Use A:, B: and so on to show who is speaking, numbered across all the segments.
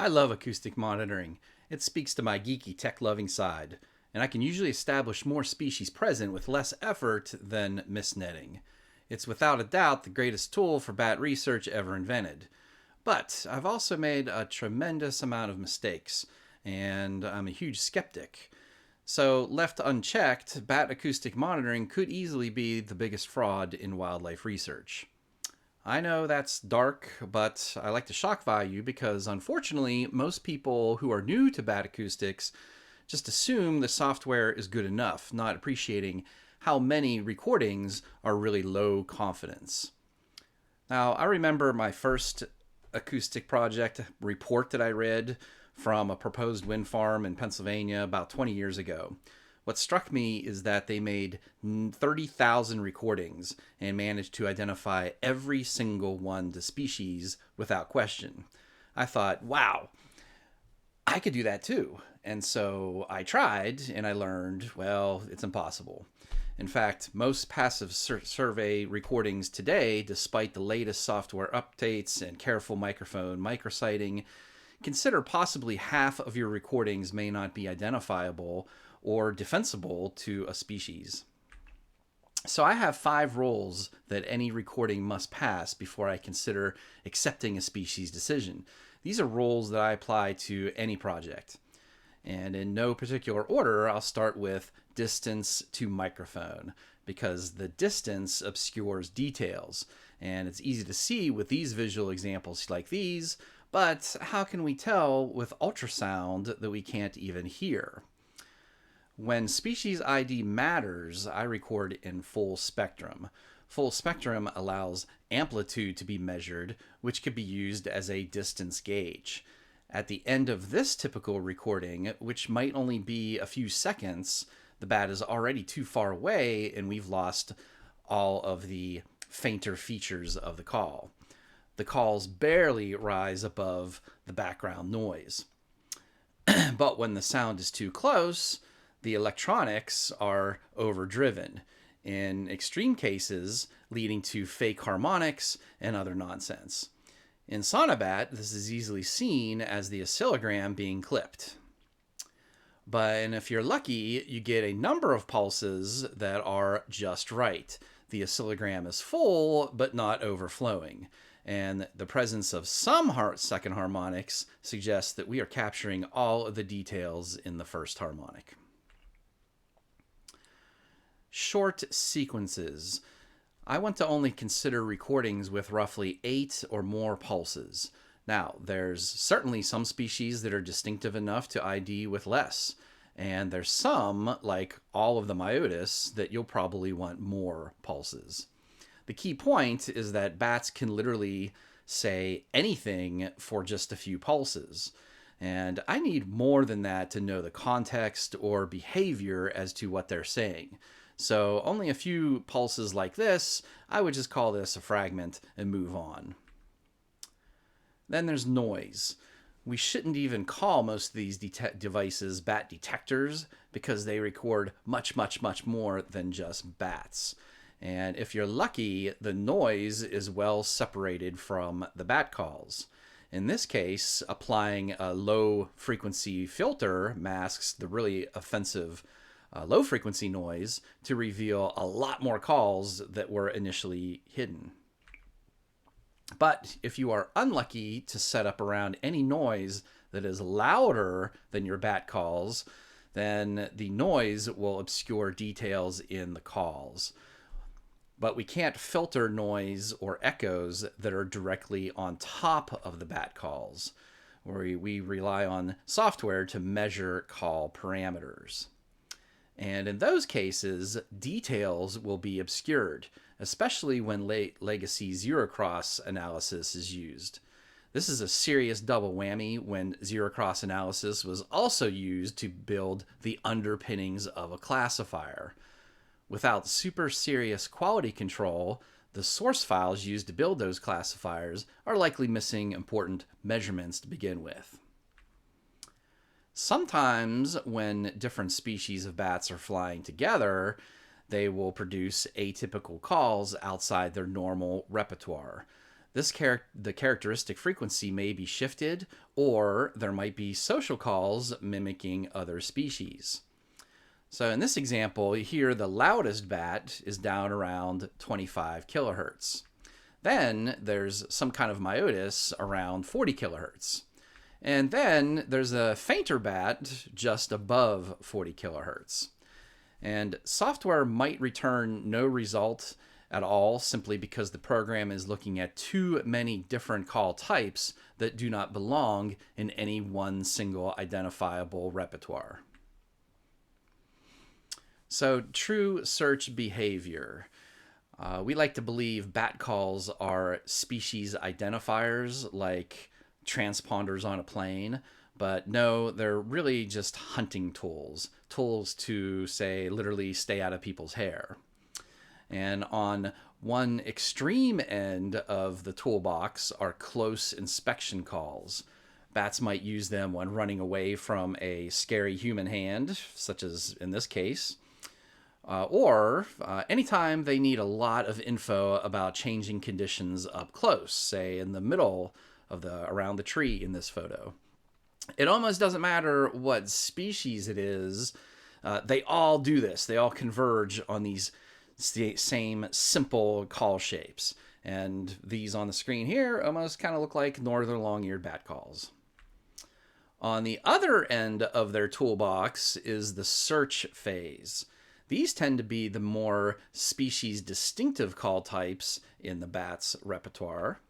A: I love acoustic monitoring. It speaks to my geeky tech-loving side, and I can usually establish more species present with less effort than misnetting. It's without a doubt the greatest tool for bat research ever invented. But I've also made a tremendous amount of mistakes, and I'm a huge skeptic. So, left unchecked, bat acoustic monitoring could easily be the biggest fraud in wildlife research. I know that's dark, but I like to shock value because unfortunately, most people who are new to bat acoustics just assume the software is good enough, not appreciating how many recordings are really low confidence. Now, I remember my first acoustic project report that I read from a proposed wind farm in Pennsylvania about 20 years ago. What struck me is that they made 30,000 recordings and managed to identify every single one to species without question. I thought, wow, I could do that too. And so I tried and I learned, well, it's impossible. In fact, most passive survey recordings today, despite the latest software updates and careful microphone microsighting, consider possibly half of your recordings may not be identifiable or defensible to a species. So I have 5 rules that any recording must pass before I consider accepting a species decision. These are rules that I apply to any project. And in no particular order, I'll start with distance to microphone, because the distance obscures details. And it's easy to see with these visual examples like these, but how can we tell with ultrasound that we can't even hear? When species ID matters, I record in full spectrum. Full spectrum allows amplitude to be measured, which could be used as a distance gauge. At the end of this typical recording, which might only be a few seconds, the bat is already too far away and we've lost all of the fainter features of the call. The calls barely rise above the background noise. But when the sound is too close, the electronics are overdriven, in extreme cases leading to fake harmonics and other nonsense. In SonoBat, this is easily seen as the oscillogram being clipped. And if you're lucky, you get a number of pulses that are just right. The oscillogram is full, but not overflowing. And the presence of some second harmonics suggests that we are capturing all of the details in the first harmonic. Short sequences. I want to only consider recordings with roughly 8 or more pulses. Now, there's certainly some species that are distinctive enough to ID with less, and there's some, like all of the myotis, that you'll probably want more pulses. The key point is that bats can literally say anything for just a few pulses, and I need more than that to know the context or behavior as to what they're saying. So only a few pulses like this, I would just call this a fragment and move on. Then there's noise. We shouldn't even call most of these devices bat detectors because they record much, much, much more than just bats. And if you're lucky, the noise is well separated from the bat calls. In this case, applying a low frequency filter masks the really offensive low frequency noise to reveal a lot more calls that were initially hidden. But if you are unlucky to set up around any noise that is louder than your bat calls, then the noise will obscure details in the calls. But we can't filter noise or echoes that are directly on top of the bat calls, where we rely on software to measure call parameters. And in those cases, details will be obscured, especially when legacy zero-cross analysis is used. This is a serious double whammy when zero-cross analysis was also used to build the underpinnings of a classifier. Without super serious quality control, the source files used to build those classifiers are likely missing important measurements to begin with. Sometimes when different species of bats are flying together, they will produce atypical calls outside their normal repertoire. The characteristic frequency may be shifted, or there might be social calls mimicking other species. So in this example, here the loudest bat is down around 25 kilohertz. Then there's some kind of myotis around 40 kilohertz. And then there's a fainter bat just above 40 kilohertz. And software might return no result at all simply because the program is looking at too many different call types that do not belong in any one single identifiable repertoire. So, true search behavior. We like to believe bat calls are species identifiers like transponders on a plane, but no, they're really just hunting tools to, say, literally stay out of people's hair. And on one extreme end of the toolbox are close inspection calls. Bats might use them when running away from a scary human hand, such as in this case, or anytime they need a lot of info about changing conditions up close, say in the middle of around the tree in this photo. It almost doesn't matter what species it is. They all do this. They all converge on these same simple call shapes. And these on the screen here almost kind of look like northern long-eared bat calls. On the other end of their toolbox is the search phase. These tend to be the more species distinctive call types in the bat's repertoire.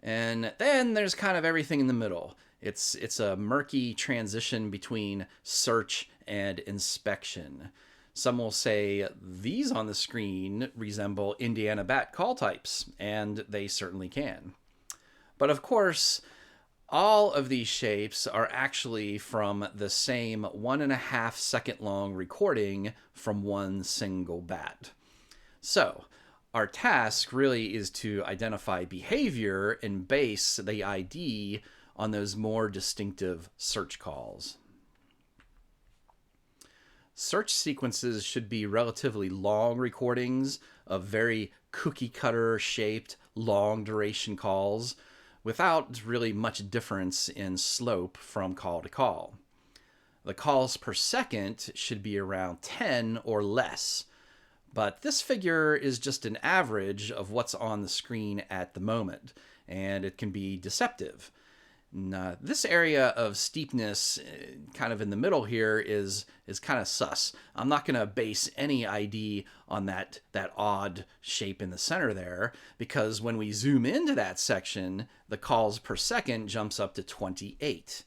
A: And then there's kind of everything in the middle. It's a murky transition between search and inspection. Some will say these on the screen resemble Indiana bat call types, and they certainly can. But of course, all of these shapes are actually from the same 1.5 second long recording from one single bat. So, our task really is to identify behavior and base the ID on those more distinctive search calls. Search sequences should be relatively long recordings of very cookie cutter shaped long duration calls without really much difference in slope from call to call. The calls per second should be around 10 or less, but this figure is just an average of what's on the screen at the moment, and it can be deceptive. This area of steepness, kind of in the middle here, is kind of sus. I'm not going to base any ID on that odd shape in the center there, because when we zoom into that section, the calls per second jumps up to 28.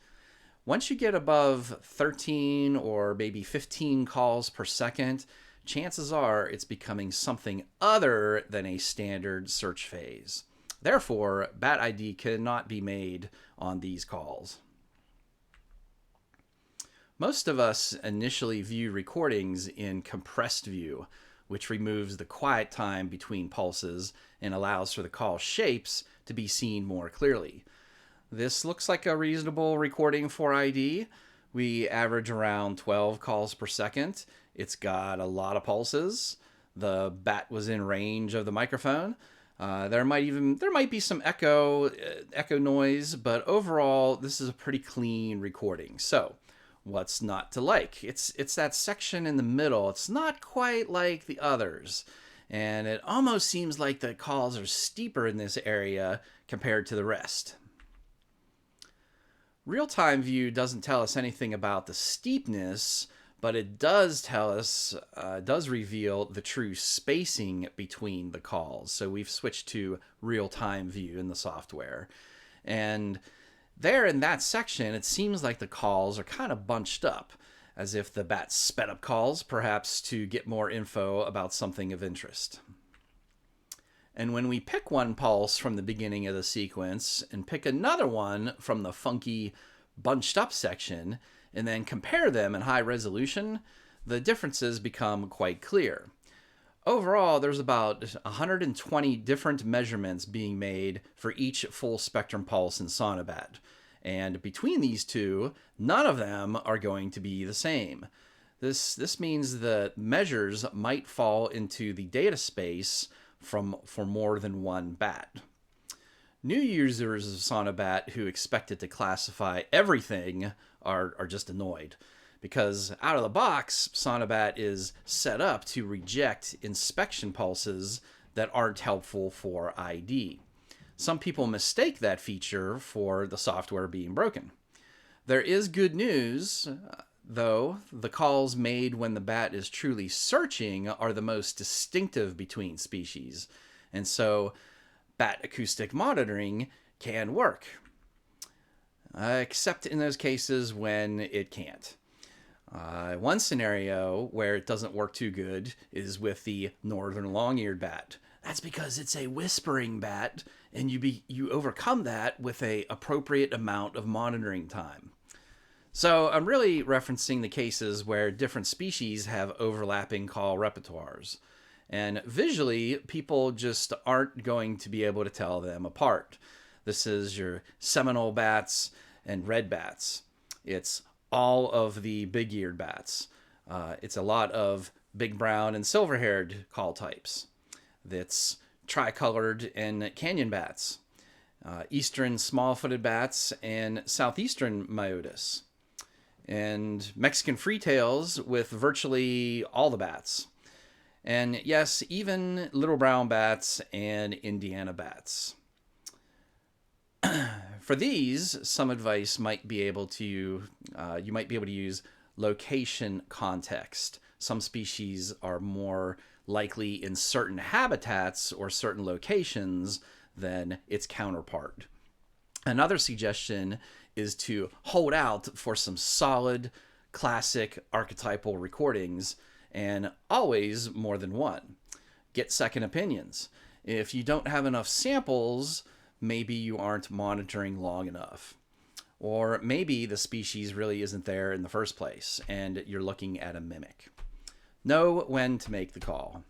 A: Once you get above 13 or maybe 15 calls per second, chances are it's becoming something other than a standard search phase. Therefore, bat ID cannot be made on these calls. Most of us initially view recordings in compressed view, which removes the quiet time between pulses and allows for the call shapes to be seen more clearly. This looks like a reasonable recording for ID. We average around 12 calls per second. It's got a lot of pulses. The bat was in range of the microphone. There might be some echo noise, but overall this is a pretty clean recording. So, what's not to like? It's that section in the middle. It's not quite like the others, and it almost seems like the calls are steeper in this area compared to the rest. Real-time view doesn't tell us anything about the steepness, but it does tell us, does reveal the true spacing between the calls. So we've switched to real-time view in the software. And there in that section, it seems like the calls are kind of bunched up, as if the bat sped up calls, perhaps to get more info about something of interest. And when we pick one pulse from the beginning of the sequence and pick another one from the funky bunched up section, and then compare them in high resolution, the differences become quite clear. Overall, there's about 120 different measurements being made for each full spectrum pulse in SonoBat. And between these two, none of them are going to be the same. This means the measures might fall into the data space for more than one bat. New users of SonoBat who expect it to classify everything are just annoyed, because out of the box, SonoBat is set up to reject inspection pulses that aren't helpful for ID. Some people mistake that feature for the software being broken. There is good news, though. The calls made when the bat is truly searching are the most distinctive between species, and so bat acoustic monitoring can work, except in those cases when it can't. One scenario where it doesn't work too good is with the northern long-eared bat. That's because it's a whispering bat, and you overcome that with a appropriate amount of monitoring time. So I'm really referencing the cases where different species have overlapping call repertoires. And visually, people just aren't going to be able to tell them apart. This is your Seminole bats and red bats. It's all of the big-eared bats. It's a lot of big brown and silver-haired call types. That's tricolored and canyon bats, eastern small-footed bats, and southeastern myotis, and Mexican freetails with virtually all the bats. And yes, even little brown bats and Indiana bats. For these, some advice might be able to, you might be able to use location context. Some species are more likely in certain habitats or certain locations than its counterpart. Another suggestion is to hold out for some solid, classic archetypal recordings, and always more than one. Get second opinions. If you don't have enough samples, maybe you aren't monitoring long enough. Or maybe the species really isn't there in the first place, and you're looking at a mimic. Know when to make the call.